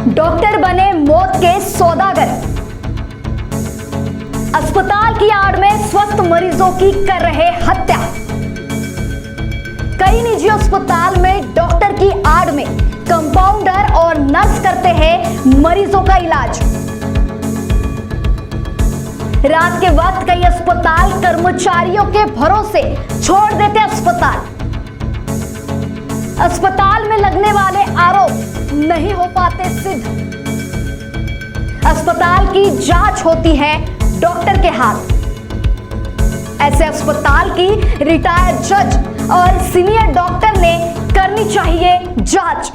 Doctor बने मौत के सौदागर। अस्पताल की आड़ में स्वस्थ मरीजों की कर रहे हत्या। कई निजी अस्पताल में डॉक्टर की आड़ में कंपाउंडर और नर्स करते हैं मरीजों का इलाज। रात के वक्त कई अस्पताल कर्मचारियों के भरोसे छोड़ देते अस्पताल में लगने वाले आरोप नहीं हो पाते सिद्ध। अस्पताल की जांच होती है डॉक्टर के हाथ। ऐसे अस्पताल की रिटायर्ड जज और सीनियर डॉक्टर ने करनी चाहिए जांच।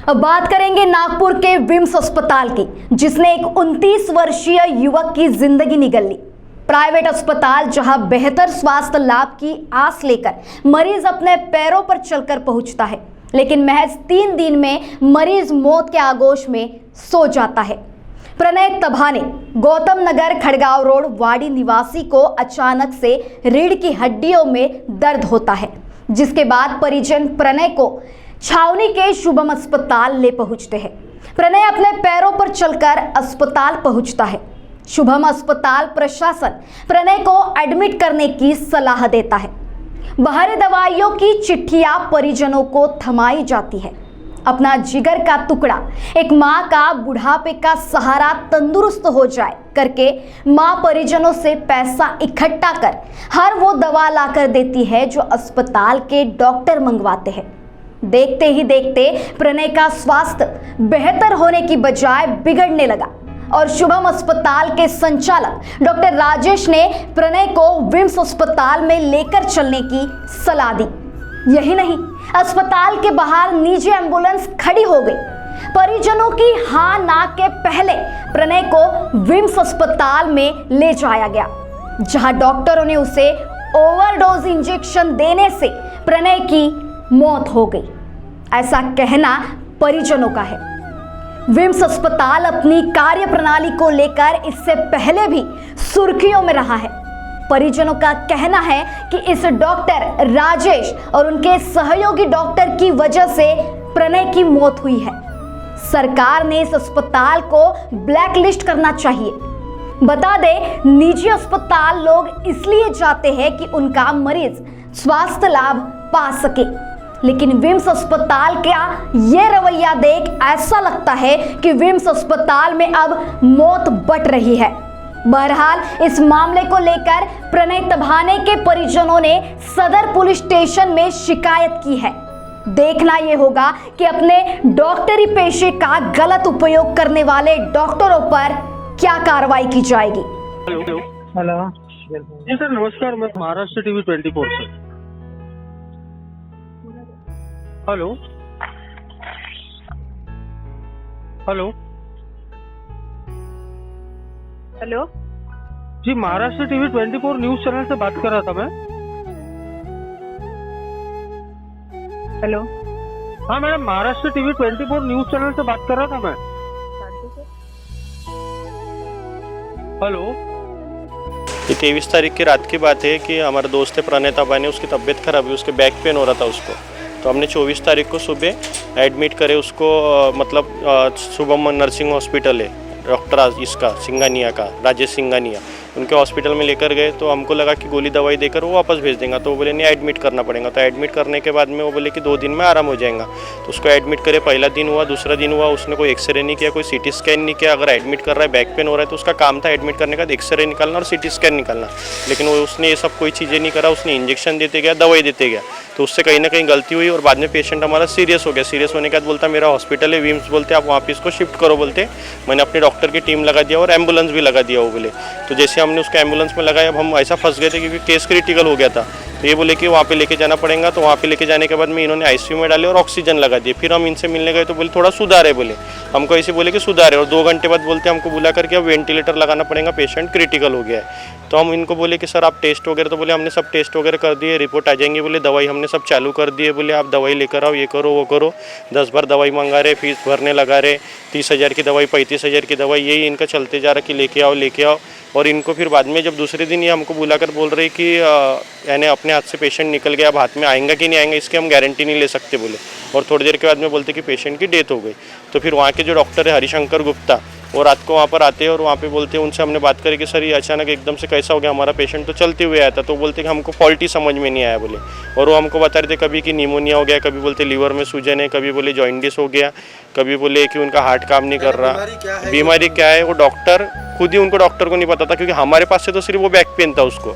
अब बात करेंगे नागपुर के विम्स अस्पताल की, जिसने एक 29 वर्षीय युवक की जिंदगी निगल ली। प्राइवेट अस्पताल जहां बेहतर स्वास्थ्य लाभ की आस लेकर मरीज अपने पैरों पर चलकर पहुंचता है, लेकिन महज 3 दिन में मरीज मौत के आगोश में सो जाता है। प्रणय तभाने गौतम नगर खड़गांव रोड वाड़ी निवासी को अचानक से रीढ़ की हड्डियों में दर्द होता है, जिसके बाद परिजन प्रणय को छावनी के शुभम अस्पताल ले पहुंचते हैं। प्रणय अपने पैरों पर चलकर अस्पताल पहुंचता है। शुभम अस्पताल प्रशासन प्रणय को एडमिट करने की सलाह देता है। बाहरी दवाइयों की चिट्ठियां परिजनों को थमाई जाती है। अपना जिगर का टुकड़ा, एक मां का बुढ़ापे का सहारा तंदुरुस्त हो जाए करके मां परिजनों से पैसा इकट्ठा कर हर वो दवा लाकर देती है जो अस्पताल के डॉक्टर मंगवाते हैं। देखते ही देखते प्रणय का स्वास्थ्य बेहतर होने की बजाय बिगड़ने लगा और शुभम अस्पताल के संचालक डॉक्टर राजेश ने प्रणय को विम्स अस्पताल में लेकर चलने की सलाह दी। यही नहीं, अस्पताल के बाहर निजी एम्बुलेंस खड़ी हो गई। परिजनों की हाँ ना के पहले प्रणय को विम्स अस्पताल में ले जाया गया, जहां डॉक्टरों ने उसे ओवरडोज इंजेक्शन देने से प्रणय की मौत हो गई, ऐसा कहना परिजनों का है। विम्स अस्पताल अपनी कार्य प्रणाली को लेकर इससे पहले भी सुर्खियों में रहा है। परिजनों का कहना है कि इस डॉक्टर राजेश और उनके सहयोगी डॉक्टर की वजह से प्रणय की मौत हुई है। सरकार ने इस अस्पताल को ब्लैक लिस्ट करना चाहिए। बता दें, निजी अस्पताल लोग इसलिए जाते हैं कि उनका मरीज स्वास्थ्य लाभ पा सके, लेकिन विम्स अस्पताल का ये रवैया देख ऐसा लगता है कि विम्स अस्पताल में अब मौत बट रही है। बहरहाल इस मामले को लेकर प्रणय तभाने के परिजनों ने सदर पुलिस स्टेशन में शिकायत की है। देखना ये होगा कि अपने डॉक्टरी पेशे का गलत उपयोग करने वाले डॉक्टरों पर क्या कार्रवाई की जाएगी। हेलो जी सर, नमस्कार। मैं महाराष्ट्र टीवी 24 से। हेलो हेलो हेलो जी, महाराष्ट्र टीवी 24 न्यूज चैनल से बात कर रहा था मैं। हेलो हाँ madam, Maharashtra TV 24 news channel से बात कर रहा था मैं। हेलो, ये 23 तारीख की रात की बात है कि हमारा दोस्त है प्रणय तभाने, उसकी तबीयत खराब है, उसके बैक पेन हो रहा था उसको, तो हमने 24 तारीख को सुबह एडमिट करे उसको। मतलब शुभम नर्सिंग हॉस्पिटल है, डॉक्टर इसका सिंघानिया का, राजेश सिंघानिया, उनके हॉस्पिटल में लेकर गए। तो हमको लगा कि गोली दवाई देकर वो वापस भेज देंगे, तो वो बोले नहीं, एडमिट करना पड़ेगा। तो एडमिट करने के बाद में वो बोले कि 2 दिन में आराम हो जाएगा। तो उसको एडमिट करे, पहला दिन हुआ, दूसरा दिन हुआ, उसने कोई एक्सरे नहीं किया, कोई सीटी स्कैन नहीं किया। अगर एडमिट कर रहा है, बैक पेन हो रहा है, तो उसका काम था एडमिट करने का एक्सरे निकालना और सीटी स्कैन निकालना, लेकिन वो उसने ये सब कोई चीज़ें नहीं करा। उसने इंजेक्शन देते गया, दवाई देते गया, तो उससे कहीं ना कहीं गलती हुई और बाद में पेशेंट हमारा सीरियस हो गया। सीरियस होने के बाद बोलता मेरा हॉस्पिटल है विम्स, बोलते आप वहाँ पे इसको शिफ्ट करो। बोलते मैंने अपनी डॉक्टर की टीम लगा दिया और एम्बुलेंस भी लगा दिया वो बोले। तो जैसे हमने उसको एम्बुलेंस में लगाया, अब हम ऐसा फंस गए थे क्योंकि केस क्रिटिकल हो गया था। तो ये बोले कि वहाँ पे लेके जाना पड़ेगा। तो वहाँ पे लेके जाने के बाद में इन्होंने आईसीयू में डाले और ऑक्सीजन लगा दिए। फिर हम इनसे मिलने गए तो बोले थोड़ा सुधार है, बोले हमको ऐसे बोले कि सुधार है, और 2 घंटे बाद बोलते हमको बुला करके अब वेंटिलेटर लगाना पड़ेगा, पेशेंट क्रिटिकल हो गया है। तो हम इनको बोले कि सर आप टेस्ट वगैरह, तो बोले हमने सब टेस्ट वगैरह कर दिए, रिपोर्ट आ जाएंगी, बोले दवाई हमने सब चालू कर दिए, बोले आप दवाई लेकर आओ, ये करो वो करो। 10 बार दवाई मंगा रहे, फीस भरने लगा रहे, 30,000 की दवाई 35,000 की दवाई, यही इनका चलते जा रहा कि लेके आओ। और इनको फिर बाद में जब दूसरे दिन ये हमको बुलाकर बोल रहे कि यानी अपने हाथ से पेशेंट निकल गया, अब हाथ में आएगा कि नहीं आएगा इसकी हम गारंटी नहीं ले सकते बोले। और थोड़ी देर के बाद में बोलते कि पेशेंट की डेथ हो गई। तो फिर वहाँ के जो डॉक्टर है हरिशंकर गुप्ता, वो रात को वहाँ पर आते हैं और वहाँ पे बोलते हैं, उनसे हमने बात करी कि सर ये अचानक एकदम से कैसा हो गया, हमारा पेशेंट तो चलते हुए आया था। तो बोलते कि हमको फॉल्ट ही समझ में नहीं आया बोले। और वो हमको बता रहे थे कभी कि निमोनिया हो गया, कभी बोलते लीवर में सूजन है, कभी बोले जॉइंटिस हो गया, कभी बोले कि उनका हार्ट काम नहीं कर रहा। बीमारी क्या है वो डॉक्टर खुद ही, उनको डॉक्टर को नहीं पता था, क्योंकि हमारे पास से तो सिर्फ वो बैक पेन था उसको।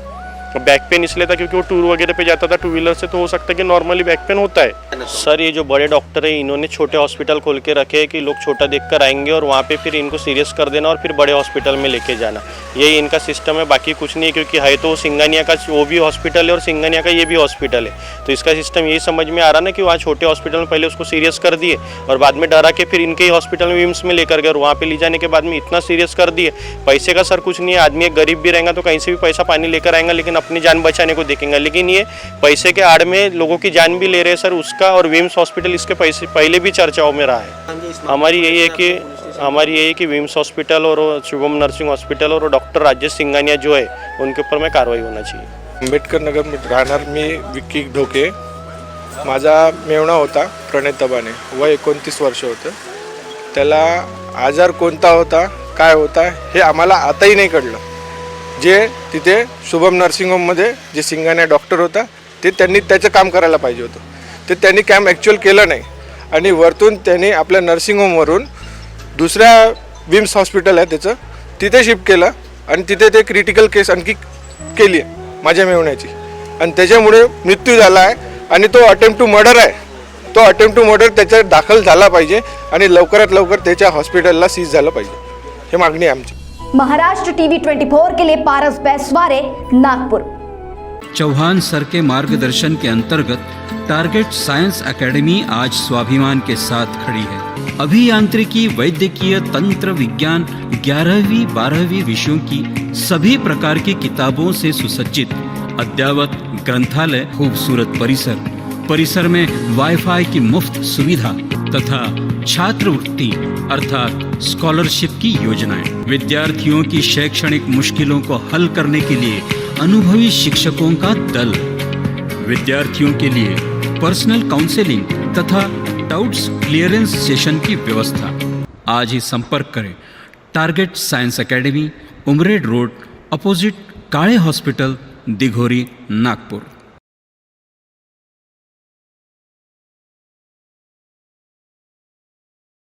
बैक पेन इसलिए था क्योंकि वो टूर वगैरह पे जाता था 2 व्हीलर से, तो हो सकता है कि नॉर्मली बैक पेन होता है। सर ये जो बड़े डॉक्टर है इन्होंने छोटे हॉस्पिटल खोल के रखे हैं कि लोग छोटा देखकर आएंगे और वहाँ पे फिर इनको सीरियस कर देना और फिर बड़े हॉस्पिटल में लेके जाना, यही इनका सिस्टम है। बाकी कुछ नहीं है, क्योंकि है तो सिंगानिया का वो भी हॉस्पिटल है और सिंगानिया का ये भी हॉस्पिटल है। तो इसका सिस्टम यही समझ में आ रहा ना कि वहाँ छोटे हॉस्पिटल में पहले उसको सीरियस कर दिए और बाद में डरा के फिर इनके ही हॉस्पिटल में विम्स में लेकर गए और वहाँ पे ले जाने के बाद में इतना सीरियस कर दिए। पैसे का सर कुछ नहीं है, आदमी एक गरीब भी रहेगा तो कहीं से भी पैसा पानी लेकर आएगा, लेकिन अपनी जान बचाने को देखेंगे। लेकिन ये पैसे के आड़ में लोगों की जान भी ले रहे हैं सर, उसका और विम्स हॉस्पिटल इसके पैसे पहले भी चर्चाओं में रहा है। हमारी यही है कि विम्स हॉस्पिटल और शुभम नर्सिंग हॉस्पिटल और डॉक्टर राजेश सिंगानिया जो है उनके ऊपर में कार्रवाई होना चाहिए। आंबेडकर नगर में राहणार मी विक्की ढोके। माझा मेवणा होता प्रणय तबाने, वय 29 वर्ष होतं। त्याला आजार कोणता होता काय होता हे आम्हाला आताही नाही कळलं। जे तिथे शुभम नर्सिंग होममध्ये जे सिंगानिया डॉक्टर होता ते त्यांनी त्याचं काम करायला पाहिजे होतं, ते त्यांनी काम ॲक्च्युअल केलं नाही आणि वरतून त्यांनी आपल्या नर्सिंग होमवरून दुसऱ्या विम्स हॉस्पिटल आहे त्याचं तिथे शिफ्ट केलं आणि तिथे ते क्रिटिकल केस आणखी केली आहे माझ्या मेवण्याची आणि त्याच्यामुळे मृत्यू झाला आहे आणि तो अटेम्प्ट टू मर्डर आहे। तो अटेम्प्ट टू मर्डर त्याच्यात दाखल झाला पाहिजे आणि लवकरात लवकर त्याच्या हॉस्पिटलला सीज झालं पाहिजे, हे मागणी आहे आमची। महाराष्ट्र टीवी 24 के लिए पारस बैसवारे, नागपुर। चौहान सर के मार्गदर्शन के अंतर्गत टारगेट साइंस एकेडमी आज स्वाभिमान के साथ खड़ी है। अभियांत्रिकी, वैद्यकीय, तंत्र विज्ञान, 11वीं 12वीं विषयों की सभी प्रकार की किताबों से सुसज्जित अद्ययावत ग्रंथालय, खूबसूरत परिसर में वाईफाई की मुफ्त सुविधा तथा छात्रवृत्ति अर्थात स्कॉलरशिप की योजनाएं, विद्यार्थियों की शैक्षणिक मुश्किलों को हल करने के लिए अनुभवी शिक्षकों का दल, विद्यार्थियों के लिए पर्सनल काउंसलिंग तथा डाउट्स क्लियरेंस सेशन की व्यवस्था। आज ही संपर्क करें target science academy, Umred road, opposite Kale hospital, Dighori, Nagpur.